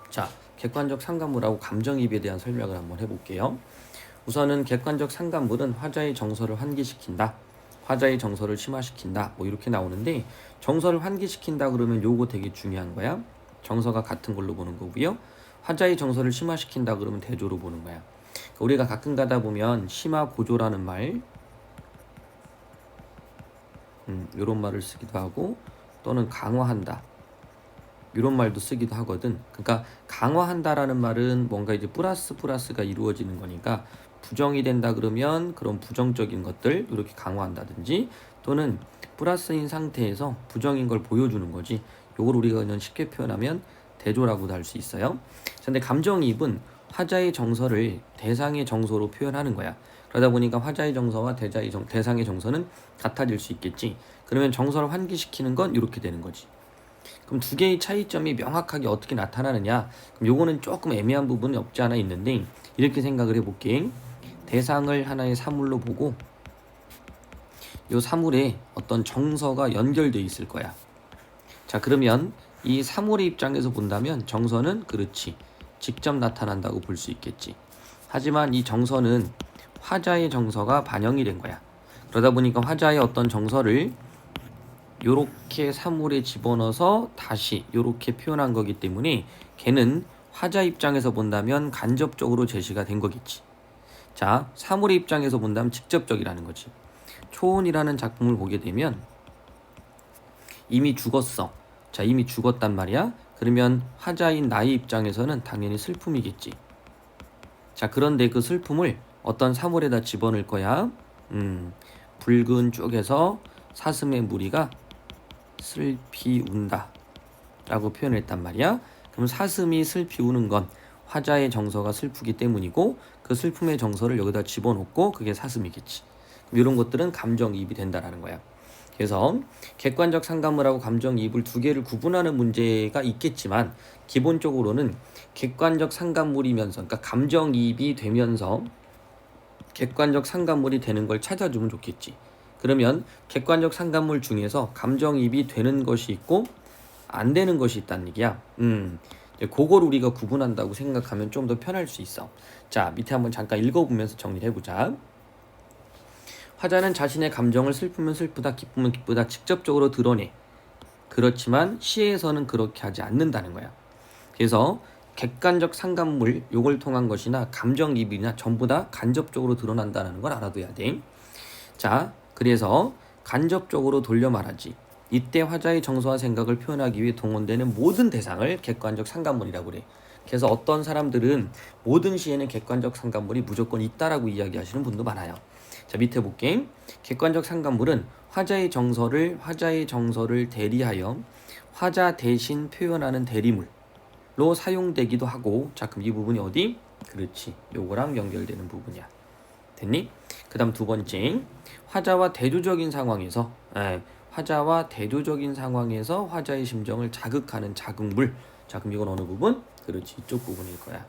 자, 객관적 상관물하고 감정이입에 대한 설명을 한번 해볼게요. 우선은 객관적 상관물은 화자의 정서를 환기시킨다. 화자의 정서를 심화시킨다. 뭐 이렇게 나오는데 정서를 환기시킨다 그러면 요거 되게 중요한 거야. 정서가 같은 걸로 보는 거고요. 화자의 정서를 심화시킨다 그러면 대조로 보는 거야. 우리가 가끔 가다 보면 심화 고조라는 말 이런 말을 쓰기도 하고 또는 강화한다 이런 말도 쓰기도 하거든. 그러니까 강화한다라는 말은 뭔가 이제 플러스가 이루어지는 거니까 부정이 된다 그러면 그런 부정적인 것들 이렇게 강화한다든지 또는 플러스인 상태에서 부정인 걸 보여주는 거지. 요걸 우리가 그냥 쉽게 표현하면 대조라고도 할 수 있어요. 근데 감정이입은 화자의 정서를 대상의 정서로 표현하는 거야. 그러다 보니까 화자의 정서와 대상의 정서는 같아질 수 있겠지. 그러면 정서를 환기시키는 건 이렇게 되는 거지. 그럼 두 개의 차이점이 명확하게 어떻게 나타나느냐? 그럼 요거는 조금 애매한 부분이 없지 않아 있는데 이렇게 생각을 해볼게. 대상을 하나의 사물로 보고 요 사물에 어떤 정서가 연결돼 있을 거야. 자, 그러면 이 사물의 입장에서 본다면 정서는 그렇지 직접 나타난다고 볼 수 있겠지. 하지만 이 정서는 화자의 정서가 반영이 된 거야. 그러다 보니까 화자의 어떤 정서를 요렇게 사물에 집어넣어서 다시 요렇게 표현한 거기 때문에 걔는 화자 입장에서 본다면 간접적으로 제시가 된 거겠지. 자, 사물의 입장에서 본다면 직접적이라는 거지. 초혼이라는 작품을 보게 되면 이미 죽었어. 자, 이미 죽었단 말이야. 그러면 화자인 나의 입장에서는 당연히 슬픔이겠지. 자, 그런데 그 슬픔을 어떤 사물에다 집어넣을 거야. 붉은 쪽에서 사슴의 무리가 슬피 운다 라고 표현했단 말이야. 그럼 사슴이 슬피 우는 건 화자의 정서가 슬프기 때문이고 그 슬픔의 정서를 여기다 집어넣고 그게 사슴이겠지. 이런 것들은 감정이입이 된다라는 거야. 그래서 객관적 상관물하고 감정이입을 두 개를 구분하는 문제가 있겠지만 기본적으로는 객관적 상관물이면서 그러니까 감정이입이 되면서 객관적 상관물이 되는 걸 찾아주면 좋겠지. 그러면 객관적 상관물 중에서 감정이입이 되는 것이 있고 안 되는 것이 있다는 얘기야. 그걸 우리가 구분한다고 생각하면 좀 더 편할 수 있어. 자, 밑에 한번 잠깐 읽어보면서 정리를 해보자. 화자는 자신의 감정을 슬프면 슬프다, 기쁘면 기쁘다 직접적으로 드러내. 그렇지만 시에서는 그렇게 하지 않는다는 거야. 그래서 객관적 상관물 요걸 통한 것이나 감정이입이나 전부 다 간접적으로 드러난다는 걸 알아둬야 돼. 자, 그래서 간접적으로 돌려 말하지. 이때 화자의 정서와 생각을 표현하기 위해 동원되는 모든 대상을 객관적 상관물이라고 그래. 그래서 어떤 사람들은 모든 시에는 객관적 상관물이 무조건 있다라고 이야기하시는 분도 많아요. 자, 밑에 볼게. 객관적 상관물은 화자의 정서를 대리하여 화자 대신 표현하는 대리물로 사용되기도 하고. 자, 그럼 이 부분이 어디? 그렇지, 요거랑 연결되는 부분이야. 됐니? 그 다음 두 번째, 화자와 대조적인 상황에서 화자의 심정을 자극하는 자극물. 자, 그럼 이건 어느 부분? 그렇지, 이쪽 부분일 거야.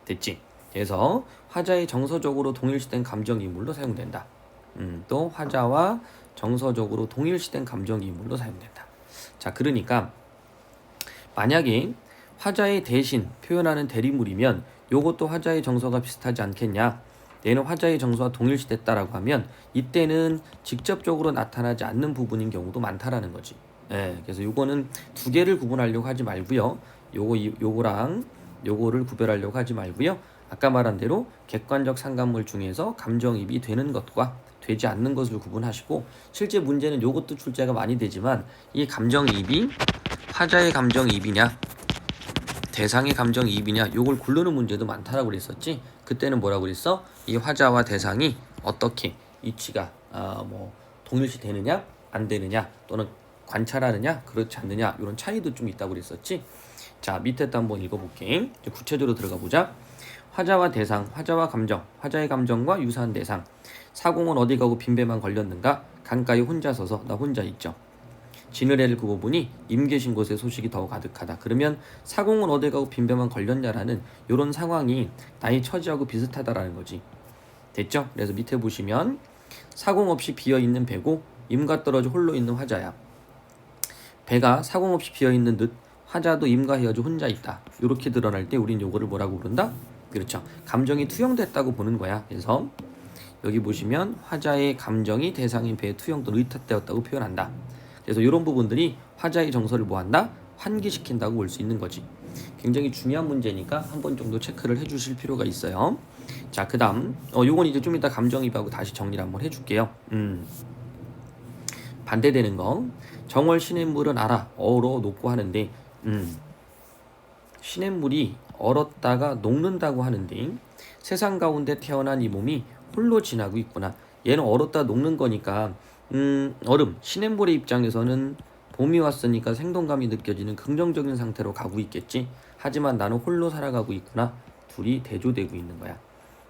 됐지? 그래서 화자의 정서적으로 동일시된 감정이물로 사용된다. 또 화자와 정서적으로 동일시된 감정이물로 사용된다. 자, 그러니까 만약에 화자의 대신 표현하는 대리물이면 요것도 화자의 정서가 비슷하지 않겠냐? 얘는 화자의 정서와 동일시됐다라고 하면 이때는 직접적으로 나타나지 않는 부분인 경우도 많다라는 거지. 그래서 요거는 두 개를 구분하려고 하지 말고요. 요거랑 요거를 구별하려고 하지 말고요. 아까 말한 대로 객관적 상관물 중에서 감정이입이 되는 것과 되지 않는 것을 구분하시고, 실제 문제는 요것도 출제가 많이 되지만 이 감정이입이 화자의 감정이입이냐 대상의 감정이입이냐 요걸 고르는 문제도 많다라고 그랬었지. 그때는 뭐라고 그랬어? 이 화자와 대상이 어떻게 위치가 동일시 되느냐 안 되느냐 또는 관찰하느냐 그렇지 않느냐 이런 차이도 좀 있다고 그랬었지. 자, 밑에도 한번 읽어볼게. 구체적으로 들어가 보자. 화자와 대상, 화자와 감정, 화자의 감정과 유사한 대상. 사공은 어디 가고 빈배만 걸렸는가? 강가에 혼자 서서 나 혼자 있죠. 지느레를 굽어보니 임 계신 곳에 소식이 더 가득하다. 그러면 사공은 어디 가고 빈배만 걸렸냐라는 이런 상황이 나의 처지하고 비슷하다라는 거지. 됐죠? 그래서 밑에 보시면 사공 없이 비어있는 배고 임과 떨어져 홀로 있는 화자야. 배가 사공 없이 비어있는 듯 화자도 임과 헤어져 혼자 있다. 이렇게 드러날 때 우린 요거를 뭐라고 부른다? 그렇죠. 감정이 투영됐다고 보는 거야. 그래서 여기 보시면 화자의 감정이 대상인 배에 투영 또는 의탁되었다고 표현한다. 그래서 이런 부분들이 화자의 정서를 뭐한다? 환기시킨다고 볼 수 있는 거지. 굉장히 중요한 문제니까 한 번 정도 체크를 해주실 필요가 있어요. 자, 그 다음 요건 이제 좀 이따 감정이입하고 다시 정리를 한번 해줄게요. 반대되는 거. 정월 시냇물은 알아 얼어 녹고 하는데 시냇물이 얼었다가 녹는다고 하는데 세상 가운데 태어난 이 몸이 홀로 지나고 있구나. 얘는 얼었다 녹는 거니까 얼음 시냇물의 입장에서는 봄이 왔으니까 생동감이 느껴지는 긍정적인 상태로 가고 있겠지. 하지만 나는 홀로 살아가고 있구나. 둘이 대조되고 있는 거야.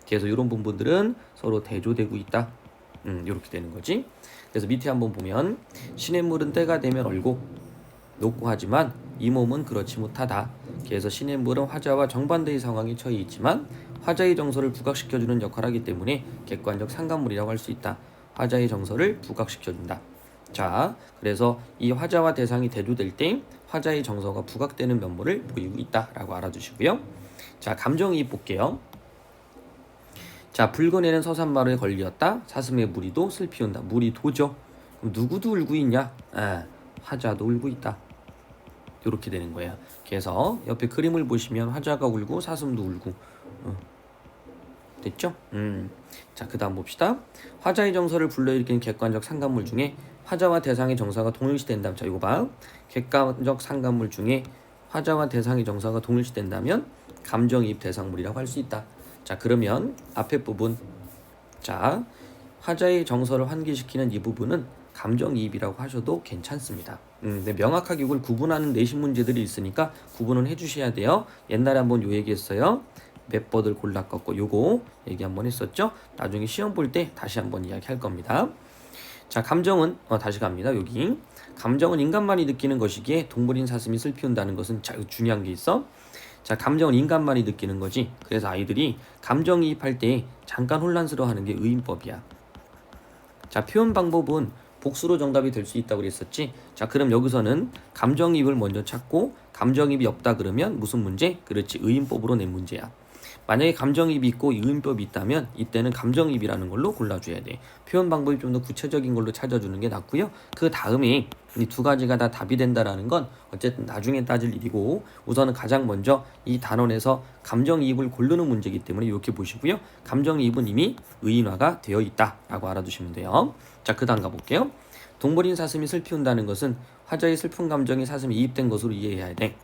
그래서 이런 부분들은 서로 대조되고 있다. 이렇게 되는 거지. 그래서 밑에 한번 보면 시냇물은 때가 되면 얼고 녹고 하지만 이 몸은 그렇지 못하다. 그래서 시냇물은 화자와 정반대의 상황에 처해 있지만 화자의 정서를 부각시켜주는 역할을 하기 때문에 객관적 상관물이라고 할 수 있다. 화자의 정서를 부각시켜준다. 자, 그래서 이 화자와 대상이 대조될 때 화자의 정서가 부각되는 면모를 보이고 있다라고 알아두시고요. 자, 감정이입 볼게요. 자, 붉은 애는 서산마루에 걸렸다. 사슴의 무리도 슬피운다. 무리 도죠. 그럼 누구도 울고 있냐? 화자도 울고 있다. 이렇게 되는 거예요. 그래서 옆에 그림을 보시면 화자가 울고 사슴도 울고 됐죠? 자, 그 다음 봅시다. 화자의 정서를 불러일으키는 객관적 상관물 중에 화자와 대상의 정서가 동일시된다면, 자, 이거 봐. 객관적 상관물 중에 화자와 대상의 정서가 동일시된다면 감정이입 대상물이라고 할 수 있다. 자, 그러면 앞에 부분, 자, 화자의 정서를 환기시키는 이 부분은 감정이입이라고 하셔도 괜찮습니다. 근데 명확하게 이걸 구분하는 내신 문제들이 있으니까 구분은 해주셔야 돼요. 옛날에 한번 요 얘기했어요. 맵버들 골라 꺾고 요거 얘기 한번 했었죠. 나중에 시험 볼 때 다시 한번 이야기할 겁니다. 자, 감정은 다시 갑니다. 여기 감정은 인간만이 느끼는 것이기에 동물인 사슴이 슬피운다는 것은 자, 중요한 게 있어. 자, 감정은 인간만이 느끼는 거지. 그래서 아이들이 감정이입할 때 잠깐 혼란스러워하는 게 의인법이야. 자, 표현 방법은 복수로 정답이 될 수 있다고 그랬었지. 자, 그럼 여기서는 감정이입을 먼저 찾고 감정이입이 없다 그러면 무슨 문제? 그렇지, 의인법으로 낸 문제야. 만약에 감정이입이 있고 의인법이 있다면 이때는 감정이입이라는 걸로 골라줘야 돼. 표현 방법이 좀 더 구체적인 걸로 찾아주는 게 낫고요. 그 다음에 이 두 가지가 다 답이 된다라는 건 어쨌든 나중에 따질 일이고 우선은 가장 먼저 이 단원에서 감정이입을 고르는 문제이기 때문에 이렇게 보시고요. 감정이입은 이미 의인화가 되어 있다라고 알아두시면 돼요. 자, 그 다음 가볼게요. 동물인 사슴이 슬피운다는 것은 화자의 슬픈 감정이 사슴에 이입된 것으로 이해해야 돼.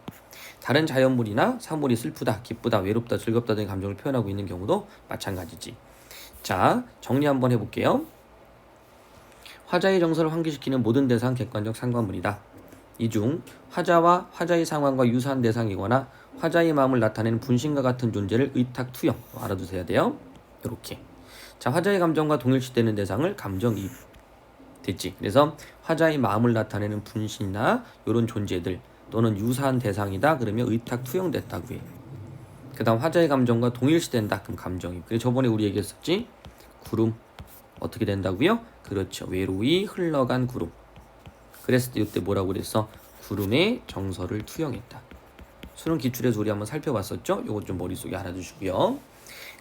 다른 자연물이나 사물이 슬프다, 기쁘다, 외롭다, 즐겁다 등의 감정을 표현하고 있는 경우도 마찬가지지. 자, 정리 한번 해볼게요. 화자의 정서를 환기시키는 모든 대상 객관적 상관물이다. 이 중 화자와 화자의 상황과 유사한 대상이거나 화자의 마음을 나타내는 분신과 같은 존재를 의탁, 투영 알아두셔야 돼요. 이렇게. 자, 화자의 감정과 동일시되는 대상을 감정이입. 됐지? 그래서 화자의 마음을 나타내는 분신이나 이런 존재들 또는 유사한 대상이다 그러면 의탁 투영됐다고 해. 그 다음 화자의 감정과 동일시된다 그럼 감정이입. 그래서 저번에 우리 얘기했었지? 구름 어떻게 된다고요? 그렇죠, 외로이 흘러간 구름. 그랬을 때 이때 뭐라고 그랬어? 구름의 정서를 투영했다. 수능 기출에서 우리 한번 살펴봤었죠? 요거 좀 머릿속에 알아두시고요.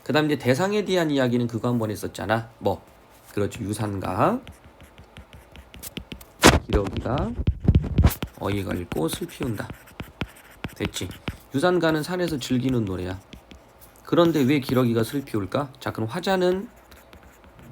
그 다음 이제 대상에 대한 이야기는 그거 한번 했었잖아. 뭐? 그렇죠, 유산가 기러기가 어이가 읽고 슬피운다. 됐지? 유산가는 산에서 즐기는 노래야. 그런데 왜 기러기가 슬피울까? 자, 그럼 화자는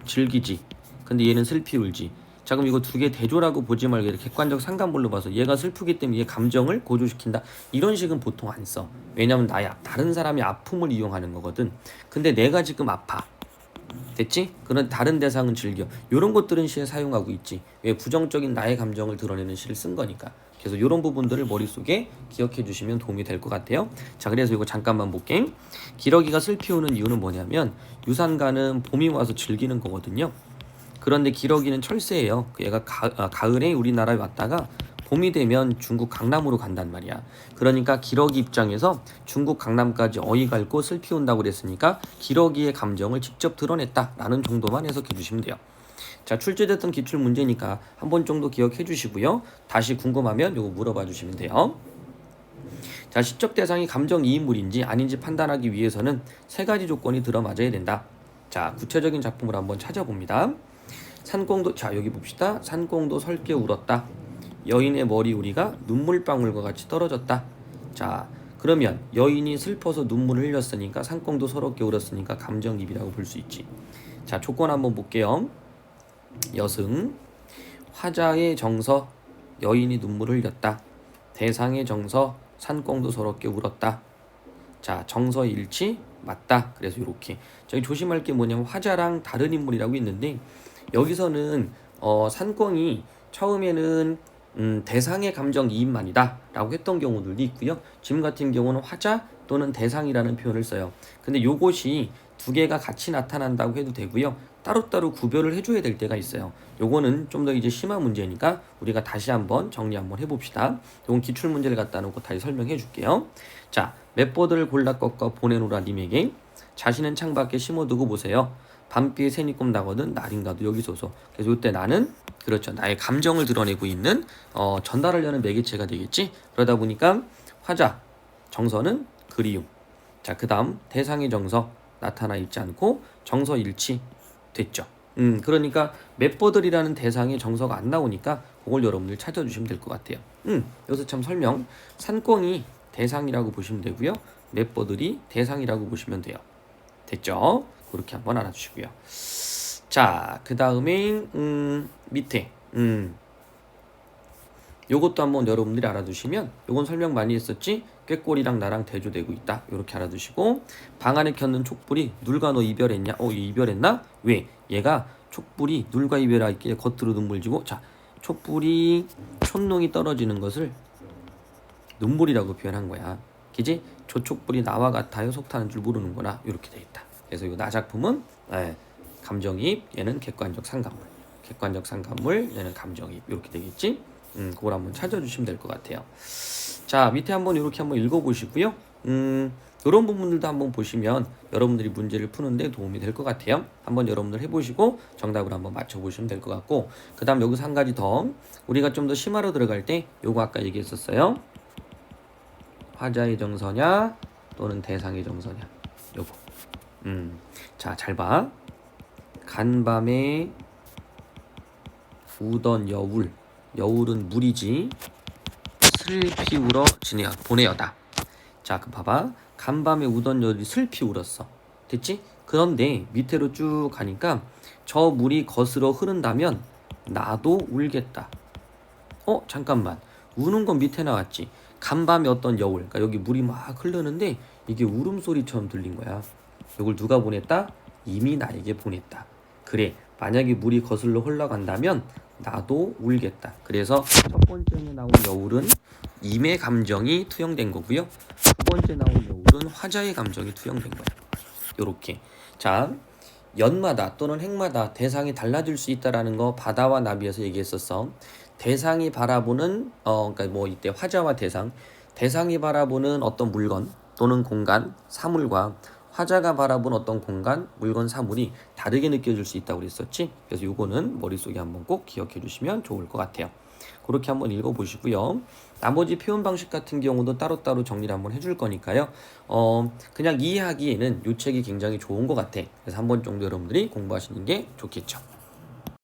즐기지. 근데 얘는 슬피 울지. 자, 그럼 이거 두 개 대조라고 보지 말고 이렇게 객관적 상관물로 봐서 얘가 슬프기 때문에 얘 감정을 고조시킨다. 이런 식은 보통 안 써. 왜냐면 나야 다른 사람이 아픔을 이용하는 거거든. 근데 내가 지금 아파. 됐지? 그런 다른 대상은 즐겨. 이런 것들은 시에 사용하고 있지. 왜? 부정적인 나의 감정을 드러내는 시를 쓴 거니까. 그래서 이런 부분들을 머릿속에 기억해 주시면 도움이 될 것 같아요. 자, 그래서 이거 잠깐만 볼게. 기러기가 슬피 우는 이유는 뭐냐면 유산가는 봄이 와서 즐기는 거거든요. 그런데 기러기는 철새예요. 얘가 가을에 우리나라에 왔다가 봄이 되면 중국 강남으로 간단 말이야. 그러니까 기러기 입장에서 중국 강남까지 어이가 있고 슬피 온다고 그랬으니까 기러기의 감정을 직접 드러냈다라는 정도만 해석해 주시면 돼요. 자, 출제됐던 기출 문제니까 한 번 정도 기억해 주시고요. 다시 궁금하면 요거 물어봐 주시면 돼요. 자, 시적 대상이 감정이입물인지 아닌지 판단하기 위해서는 세 가지 조건이 들어맞아야 된다. 자, 구체적인 작품을 한번 찾아봅니다. 산공도, 자 여기 봅시다. 산공도 설게 울었다. 여인의 머리우리가 눈물방울과 같이 떨어졌다. 자, 그러면 여인이 슬퍼서 눈물을 흘렸으니까 산공도 서럽게 울었으니까 감정이입이라고 볼 수 있지. 자, 조건 한번 볼게요. 여승, 화자의 정서, 여인이 눈물을 흘렸다. 대상의 정서, 산공도 서럽게 울었다. 자, 정서 일치 맞다. 그래서 이렇게 저기 조심할 게 뭐냐면 화자랑 다른 인물이라고 있는데 여기서는 산공이 처음에는 대상의 감정 이입만이다 라고 했던 경우들도 있고요. 지금 같은 경우는 화자 또는 대상이라는 표현을 써요. 근데 요것이 두 개가 같이 나타난다고 해도 되고요. 따로따로 구별을 해줘야 될 때가 있어요. 요거는 좀 더 이제 심한 문제니까 우리가 다시 한번 정리 한번 해봅시다. 요건 기출 문제를 갖다 놓고 다시 설명해 줄게요. 자, 맷보드를 골라 꺾어 보내노라 님에게 자신은 창밖에 심어두고 보세요. 밤비에 새니 꿈 나거든 날인가도 여기소서. 그래서 이때 나는 그렇죠. 나의 감정을 드러내고 있는 전달하려는 매개체가 되겠지. 그러다 보니까 화자 정서는 그리움. 자, 그 다음 대상의 정서 나타나 있지 않고 정서 일치 됐죠. 그러니까 맷버들이라는 대상의 정서가 안 나오니까 그걸 여러분들 찾아주시면 될 것 같아요. 여기서 참 설명. 산꽁이 대상이라고 보시면 되고요. 맷버들이 대상이라고 보시면 돼요. 됐죠? 그렇게 한번 알아주시고요. 자, 그 다음에 밑에 요것도 한번 여러분들이 알아두시면 요건 설명 많이 했었지. 꾀꼬리랑 나랑 대조되고 있다. 요렇게 알아두시고 방 안에 켰는 촛불이 눌과 너 이별했냐? 이별했나? 왜? 얘가 촛불이 눌과 이별하기에 겉으로 눈물 지고 자, 촛불이 촛농이 떨어지는 것을 눈물이라고 표현한 거야. 그지? 저 촛불이 나와 같아요. 속타는 줄 모르는구나. 이렇게 돼 있다. 그래서 이 나 작품은 감정이입, 얘는 객관적 상관물. 객관적 상관물, 얘는 감정이입. 이렇게 되겠지? 그걸 한번 찾아주시면 될 것 같아요. 자, 밑에 한번 이렇게 한번 읽어보시고요. 이런 부분들도 한번 보시면 여러분들이 문제를 푸는데 도움이 될 것 같아요. 한번 여러분들 해보시고 정답을 한번 맞춰보시면 될 것 같고 그 다음 여기서 한 가지 더 우리가 좀 더 심화로 들어갈 때 요거 아까 얘기했었어요. 화자의 정서냐 또는 대상의 정서냐 요거. 자, 잘 봐. 간밤에 우던 여울, 여울은 물이지. 슬피 울어 지내어 보내어다. 자, 그 봐봐. 간밤에 우던 여울이 슬피 울었어. 됐지? 그런데 밑으로 쭉 가니까 저 물이 거슬러 흐른다면 나도 울겠다. 잠깐만. 우는 건 밑에 나왔지. 간밤에 어떤 여울, 그러니까 여기 물이 막 흐르는데 이게 울음소리처럼 들린 거야. 이걸 누가 보냈다? 이미 나에게 보냈다. 그래, 만약에 물이 거슬러 흘러간다면 나도 울겠다. 그래서 첫 번째에 나온 여울은 임의 감정이 투영된 거고요. 두 번째 나온 여울은 화자의 감정이 투영된 거야. 요렇게. 자, 연마다 또는 행마다 대상이 달라질 수 있다라는 거 바다와 나비에서 얘기했었어. 대상이 바라보는 그러니까 뭐 이때 화자와 대상이 바라보는 어떤 물건 또는 공간, 사물과 화자가 바라본 어떤 공간, 물건, 사물이 다르게 느껴질 수 있다고 그랬었지. 그래서 요거는 머릿속에 한번 꼭 기억해 주시면 좋을 것 같아요. 그렇게 한번 읽어보시고요. 나머지 표현 방식 같은 경우도 따로따로 정리를 한번 해줄 거니까요. 그냥 이해하기에는 이 책이 굉장히 좋은 것 같아. 그래서 한 번 정도 여러분들이 공부하시는 게 좋겠죠.